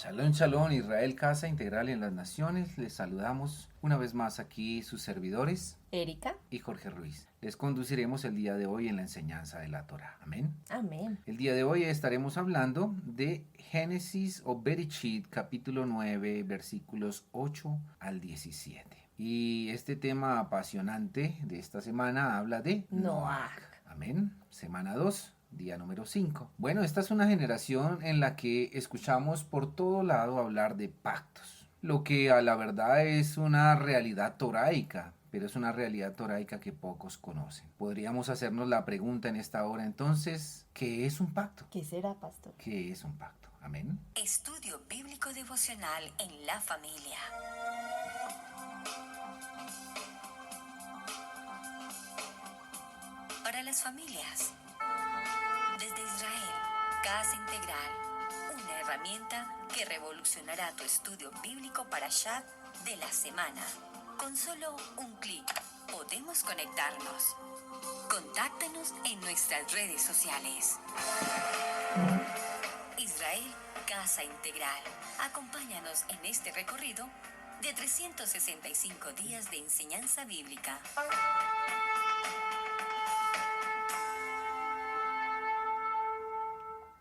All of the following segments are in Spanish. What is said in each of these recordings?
Shalom, shalom, Israel, Casa Integral en las Naciones. Les saludamos una vez más aquí sus servidores, Erika. y Jorge Ruiz. Les conduciremos el día de hoy en la enseñanza de la Torah. Amén. Amén. El día de hoy estaremos hablando de Génesis o Bereshit, capítulo 9, versículos 8 al 17. Y este tema apasionante de esta semana habla de Noach. Amén. Semana 2. Día número 5. Bueno, esta es una generación en la que escuchamos por todo lado hablar de pactos, lo que a la verdad es una realidad toraica, pero es una realidad toraica que pocos conocen. Podríamos hacernos la pregunta en esta hora entonces, ¿qué es un pacto? ¿Qué será, pastor? ¿Qué es un pacto? Amén. Estudio bíblico devocional en la familia. Para las familias. Desde Israel, Casa Integral. Una herramienta que revolucionará tu estudio bíblico para Shabbat de la semana. Con solo un clic podemos conectarnos. Contáctanos en nuestras redes sociales. Israel, Casa Integral. Acompáñanos en este recorrido de 365 días de enseñanza bíblica.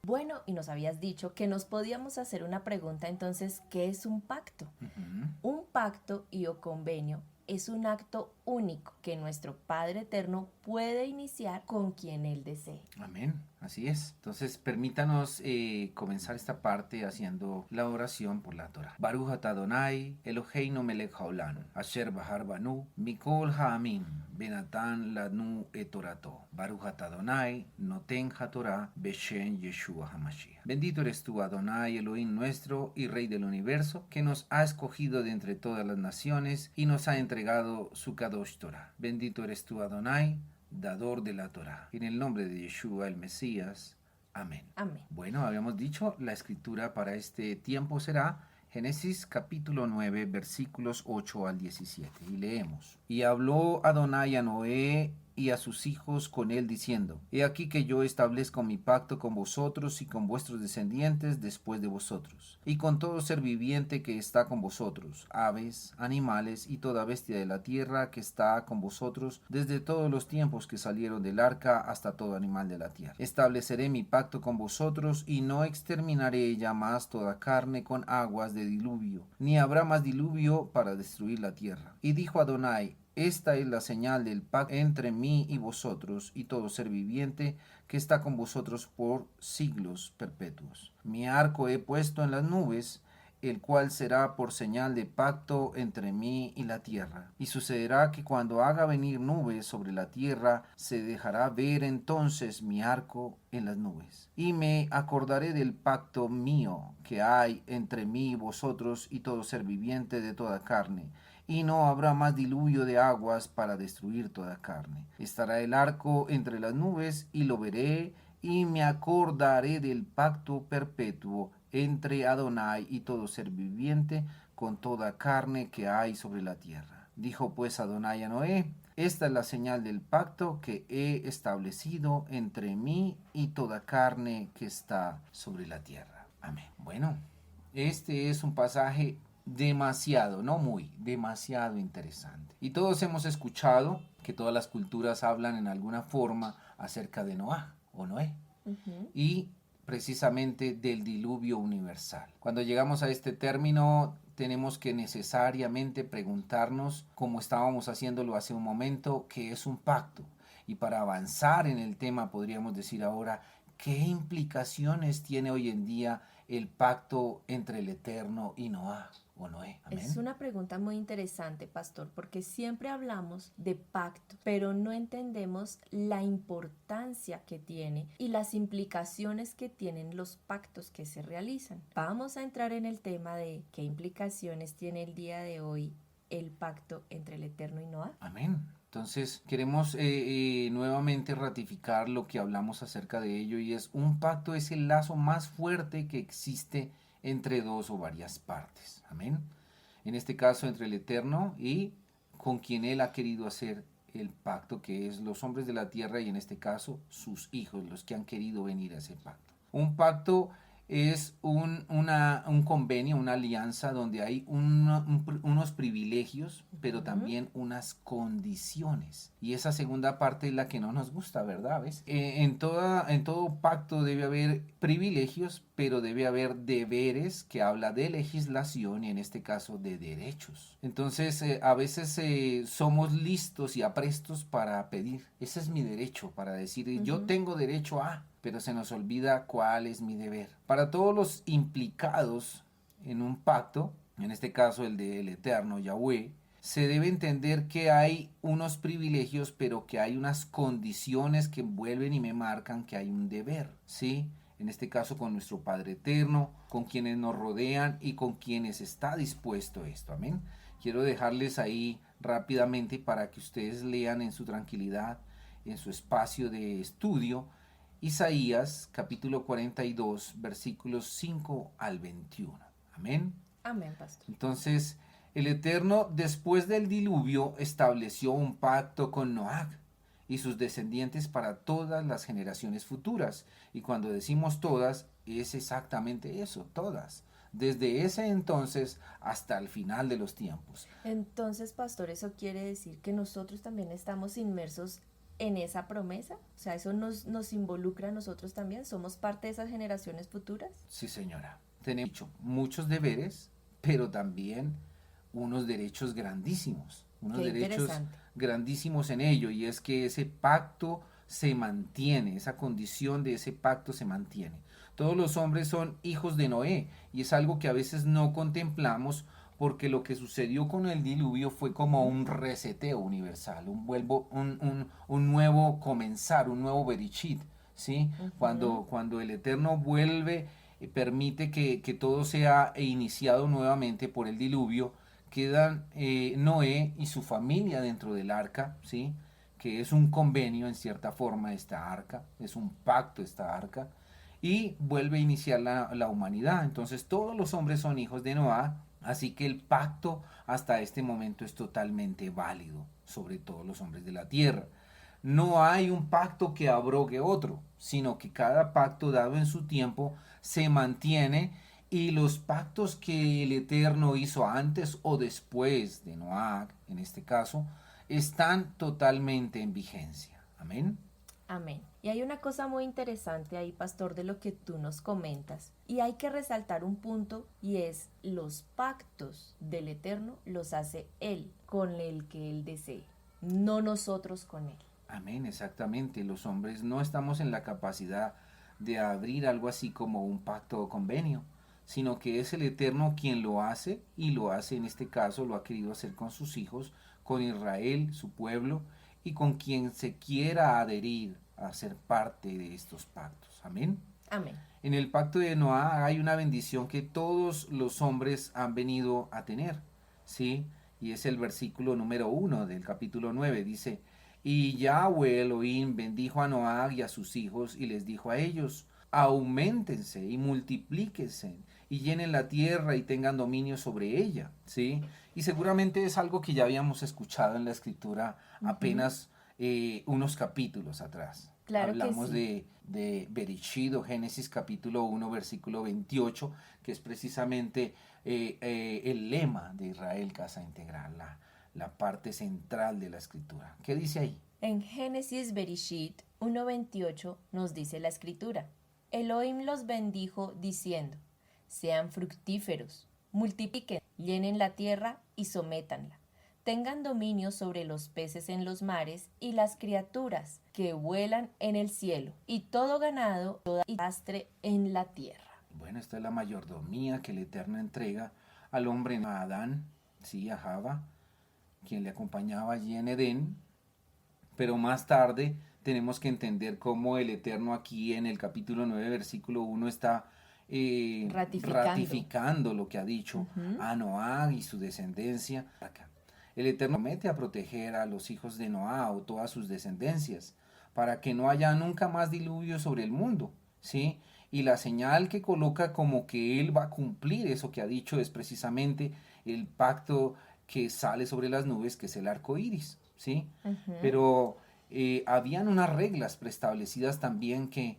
Bueno, y nos habías dicho que nos podíamos hacer una pregunta entonces, ¿qué es un pacto? Un pacto y o convenio es un acto único que nuestro Padre Eterno puede iniciar con quien Él desee. Amén, así es. Entonces permítanos comenzar esta parte haciendo la oración por la Torah. Baruch atah Adonai, Eloheinu melech haolam, asher bahar banu, mikol ha'amim, benatan lanu et torato. Baruch atah Adonai, noten haTorah, beshem Yeshua HaMashiach. Bendito eres tú, Adonai, Elohim nuestro y Rey del universo, que nos ha escogido de entre todas las naciones y nos ha entregado su Kadosh Torah. Bendito eres tú, Adonai, dador de la Torah. En el nombre de Yeshua el Mesías. Amén. Amén. Bueno, habíamos dicho, la escritura para este tiempo será Génesis capítulo 9, versículos 8 al 17. Y leemos. Y habló Adonai a Noé y a sus hijos con él diciendo, he aquí que yo establezco mi pacto con vosotros y con vuestros descendientes después de vosotros, y con todo ser viviente que está con vosotros, aves, animales y toda bestia de la tierra que está con vosotros desde todos los tiempos que salieron del arca hasta todo animal de la tierra. Estableceré mi pacto con vosotros y no exterminaré ya más toda carne con aguas de diluvio, ni habrá más diluvio para destruir la tierra. Y dijo Adonai, esta es la señal del pacto entre mí y vosotros y todo ser viviente que está con vosotros por siglos perpetuos. Mi arco he puesto en las nubes, el cual será por señal de pacto entre mí y la tierra. Y sucederá que cuando haga venir nubes sobre la tierra, se dejará ver entonces mi arco en las nubes. Y me acordaré del pacto mío que hay entre mí y vosotros y todo ser viviente de toda carne. Y no habrá más diluvio de aguas para destruir toda carne. Estará el arco entre las nubes y lo veré y me acordaré del pacto perpetuo entre Adonai y todo ser viviente con toda carne que hay sobre la tierra. Dijo pues Adonai a Noé, esta es la señal del pacto que he establecido entre mí y toda carne que está sobre la tierra. Amén. Bueno, este es un pasaje demasiado, no muy, demasiado interesante. Y todos hemos escuchado que todas las culturas hablan en alguna forma acerca de Noah o Noé. Y precisamente del diluvio universal. Cuando llegamos a este término, tenemos que necesariamente preguntarnos, como estábamos haciéndolo hace un momento, ¿qué es un pacto? Y para avanzar en el tema, podríamos decir ahora, ¿qué implicaciones tiene hoy en día el pacto entre el Eterno y Noah o Noé? Amén. Es una pregunta muy interesante, pastor, porque siempre hablamos de pacto, pero no entendemos la importancia que tiene y las implicaciones que tienen los pactos que se realizan. Vamos a entrar en el tema de qué implicaciones tiene el día de hoy el pacto entre el Eterno y Noah. Amén. Entonces queremos nuevamente ratificar lo que hablamos acerca de ello, y es un pacto es el lazo más fuerte que existe entre dos o varias partes. Amén. En este caso entre el Eterno y con quien Él ha querido hacer el pacto, que es los hombres de la tierra y en este caso sus hijos, los que han querido venir a ese pacto. Un pacto es un convenio, una alianza donde hay unos privilegios, pero también unas condiciones. Y esa segunda parte es la que no nos gusta, ¿verdad? ¿Ves? En todo pacto debe haber privilegios, pero debe haber deberes, que habla de legislación y en este caso de derechos. Entonces, a veces somos listos y aprestos para pedir. Ese es mi derecho, para decir, yo tengo derecho a, pero se nos olvida cuál es mi deber. Para todos los implicados en un pacto, en este caso el del Eterno Yahweh, se debe entender que hay unos privilegios, pero que hay unas condiciones que envuelven y me marcan que hay un deber, ¿sí? En este caso con nuestro Padre Eterno, con quienes nos rodean y con quienes está dispuesto esto, amén. Quiero dejarles ahí rápidamente para que ustedes lean en su tranquilidad, en su espacio de estudio, Isaías capítulo 42, versículos 5 al 21. Amén. Amén, pastor. Entonces, el Eterno, después del diluvio, estableció un pacto con Noé y sus descendientes para todas las generaciones futuras. Y cuando decimos todas, es exactamente eso, todas. Desde ese entonces hasta el final de los tiempos. Entonces, pastor, ¿eso quiere decir que nosotros también estamos inmersos en esa promesa? O sea, ¿eso nos involucra a nosotros también? ¿Somos parte de esas generaciones futuras? Sí, señora. Tenemos muchos deberes, pero también unos derechos grandísimos. Unos Qué derechos interesante. grandísimos en ello. Y es que ese pacto se mantiene, esa condición de ese pacto se mantiene. Todos los hombres son hijos de Noé. Y es algo que a veces no contemplamos, porque lo que sucedió con el diluvio fue como un reseteo universal, un nuevo comenzar, un nuevo Bereshit, ¿sí? Cuando el Eterno vuelve, permite que todo sea iniciado nuevamente por el diluvio, quedan Noé y su familia dentro del arca, ¿sí? Que es un convenio en cierta forma esta arca, es un pacto esta arca, y vuelve a iniciar la humanidad. Entonces todos los hombres son hijos de Noé. Así que el pacto hasta este momento es totalmente válido sobre todos los hombres de la tierra. No hay un pacto que abrogue otro, sino que cada pacto dado en su tiempo se mantiene, y los pactos que el Eterno hizo antes o después de Noé, en este caso, están totalmente en vigencia. Amén. Amén. Y hay una cosa muy interesante ahí, pastor, de lo que tú nos comentas. Y hay que resaltar un punto, y es los pactos del Eterno los hace Él con el que Él desee, no nosotros con Él. Amén, exactamente. Los hombres no estamos en la capacidad de abrir algo así como un pacto o convenio, sino que es el Eterno quien lo hace, y lo hace en este caso, lo ha querido hacer con sus hijos, con Israel, su pueblo, y con quien se quiera adherir a ser parte de estos pactos. Amén. Amén. En el pacto de Noé hay una bendición que todos los hombres han venido a tener, ¿sí? Y es el versículo número 1 del capítulo 9. Dice: y Yahweh Elohim bendijo a Noé y a sus hijos, y les dijo a ellos: auméntense y multiplíquense, y llenen la tierra y tengan dominio sobre ella, ¿sí? Y seguramente es algo que ya habíamos escuchado en la escritura apenas unos capítulos atrás. Claro Hablamos que sí. de Bereshit, o Génesis capítulo 1, versículo 28, que es precisamente el lema de Israel Casa Integral, la parte central de la escritura. ¿Qué dice ahí? En Génesis Bereshit 1:28 nos dice la escritura: Elohim los bendijo diciendo: sean fructíferos, multipliquen, llenen la tierra y sométanla. Tengan dominio sobre los peces en los mares y las criaturas que vuelan en el cielo, y todo ganado, toda astre en la tierra. Bueno, esta es la mayordomía que el Eterno entrega al hombre, a Adán, sí, a Java, quien le acompañaba allí en Edén. Pero más tarde tenemos que entender cómo el Eterno aquí en el capítulo 9, versículo 1 está ratificando lo que ha dicho a Noé y su descendencia. El Eterno promete a proteger a los hijos de Noé o todas sus descendencias, para que no haya nunca más diluvio sobre el mundo, ¿sí? Y la señal que coloca como que Él va a cumplir eso que ha dicho es precisamente el pacto que sale sobre las nubes, que es el arco iris, ¿sí? Pero habían unas reglas preestablecidas también que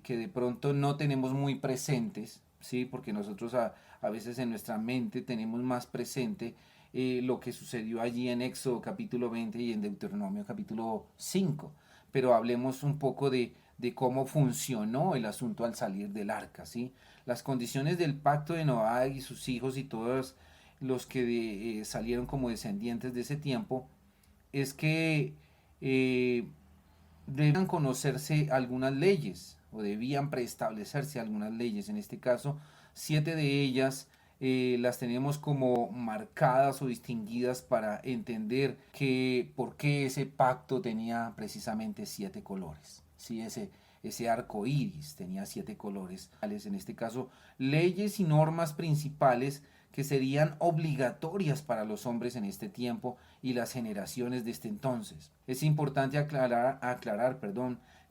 que de pronto no tenemos muy presentes, ¿sí? Porque nosotros a veces en nuestra mente tenemos más presente lo que sucedió allí en Éxodo capítulo 20 y en Deuteronomio capítulo 5. Pero hablemos un poco de cómo funcionó el asunto al salir del arca, ¿sí? Las condiciones del pacto de Noé y sus hijos y todos los que salieron como descendientes de ese tiempo es que debían conocerse algunas leyes o debían preestablecerse algunas leyes. En este caso, 7 de ellas las tenemos como marcadas o distinguidas para entender por qué ese pacto tenía precisamente 7 colores. Sí, ese arco iris tenía 7 colores. En este caso, leyes y normas principales que serían obligatorias para los hombres en este tiempo y las generaciones de este entonces. Es importante aclarar,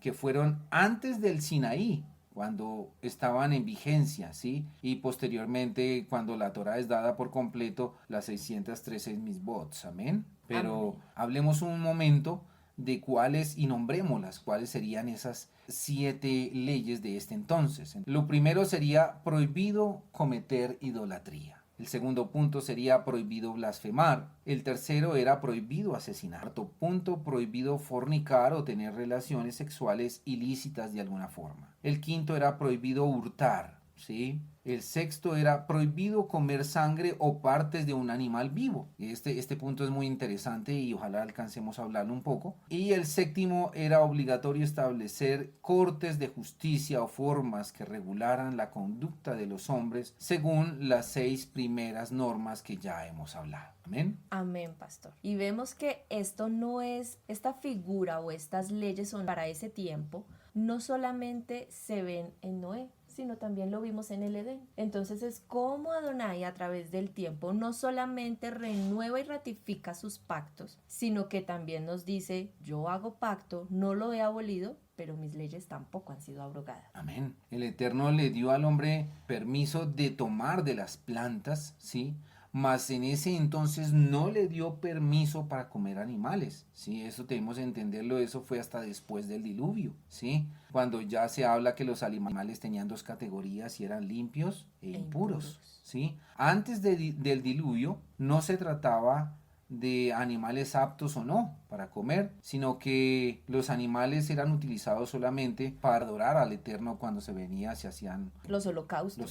que fueron antes del Sinaí, cuando estaban en vigencia, ¿sí? Y posteriormente, cuando la Torá es dada por completo, las 613 misbots, amén. Pero hablemos un momento de cuáles y nombrémoslas, cuáles serían esas 7 leyes de este entonces. Lo primero sería prohibido cometer idolatría. El segundo punto sería prohibido blasfemar. El tercero era prohibido asesinar. Cuarto punto, prohibido fornicar o tener relaciones sexuales ilícitas de alguna forma. El quinto era prohibido hurtar, ¿sí? El sexto era prohibido comer sangre o partes de un animal vivo. Este punto es muy interesante y ojalá alcancemos a hablarlo un poco. Y el séptimo era obligatorio establecer cortes de justicia o formas que regularan la conducta de los hombres según las 6 primeras normas que ya hemos hablado. Amén. Amén, pastor. Y vemos que esto no es, esta figura o estas leyes son para ese tiempo, no solamente se ven en Noé, sino también lo vimos en el Edén. Entonces es como Adonai a través del tiempo no solamente renueva y ratifica sus pactos, sino que también nos dice, yo hago pacto, no lo he abolido, pero mis leyes tampoco han sido abrogadas. Amén. El Eterno le dio al hombre permiso de tomar de las plantas, ¿sí? Mas en ese entonces no le dio permiso para comer animales, ¿sí? Eso debemos entenderlo, eso fue hasta después del diluvio, ¿sí? Cuando ya se habla que los animales tenían 2 categorías y eran limpios e impuros, ¿sí? Antes del diluvio no se trataba de animales aptos o no para comer, sino que los animales eran utilizados solamente para adorar al Eterno cuando se hacían los holocaustos.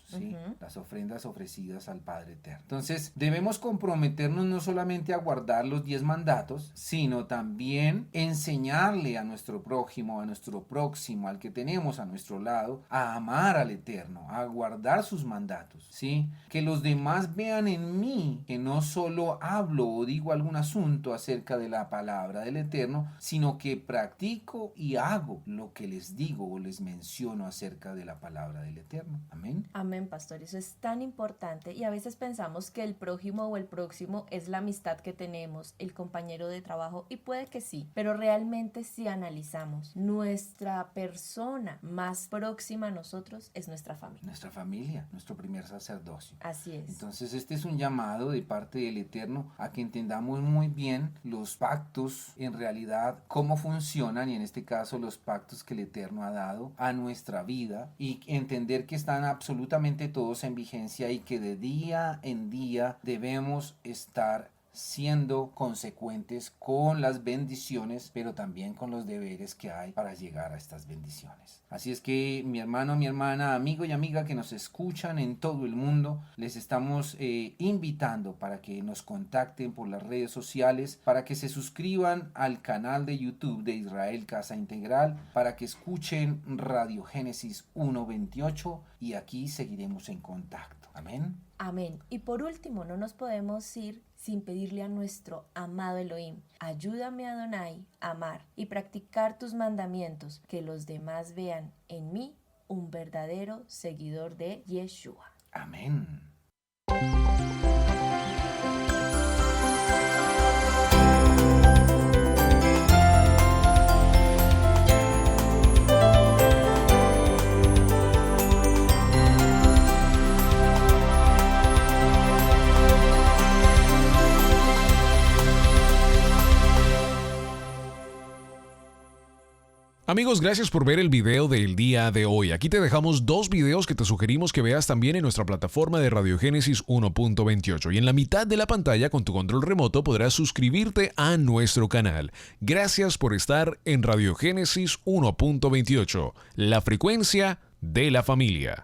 ¿sí? Las ofrendas ofrecidas al Padre Eterno. Entonces debemos comprometernos no solamente a guardar los 10 mandatos, sino también enseñarle a nuestro prójimo, a nuestro próximo, al que tenemos a nuestro lado, a amar al Eterno, a guardar sus mandatos, ¿sí? Que los demás vean en mí que no solo hablo o digo algún asunto acerca de la palabra del Eterno, sino que practico y hago lo que les digo o les menciono acerca de la palabra del Eterno. Amén. Amén, pastor. Eso es tan importante y a veces pensamos que el prójimo o el próximo es la amistad que tenemos, el compañero de trabajo, y puede que sí, pero realmente si analizamos, nuestra persona más próxima a nosotros es nuestra familia. Nuestra familia, nuestro primer sacerdocio. Así es. Entonces este es un llamado de parte del Eterno a que entendamos muy bien los pactos, en realidad cómo funcionan, y en este caso los pactos que el Eterno ha dado a nuestra vida, y entender que están absolutamente todos en vigencia y que de día en día debemos estar siendo consecuentes con las bendiciones, pero también con los deberes que hay para llegar a estas bendiciones. Así es que mi hermano, mi hermana, amigo y amiga que nos escuchan en todo el mundo, les estamos invitando para que nos contacten por las redes sociales, para que se suscriban al canal de YouTube de Israel Casa Integral, para que escuchen Radio Génesis 1:28 y aquí seguiremos en contacto. Amén. Amén. Y por último, no nos podemos ir sin pedirle a nuestro amado Elohim, ayúdame Adonai a amar y practicar tus mandamientos, que los demás vean en mí un verdadero seguidor de Yeshua. Amén. Amigos, gracias por ver el video del día de hoy. Aquí te dejamos 2 videos que te sugerimos que veas también en nuestra plataforma de Radiogénesis 1.28. Y en la mitad de la pantalla con tu control remoto podrás suscribirte a nuestro canal. Gracias por estar en Radiogénesis 1.28, la frecuencia de la familia.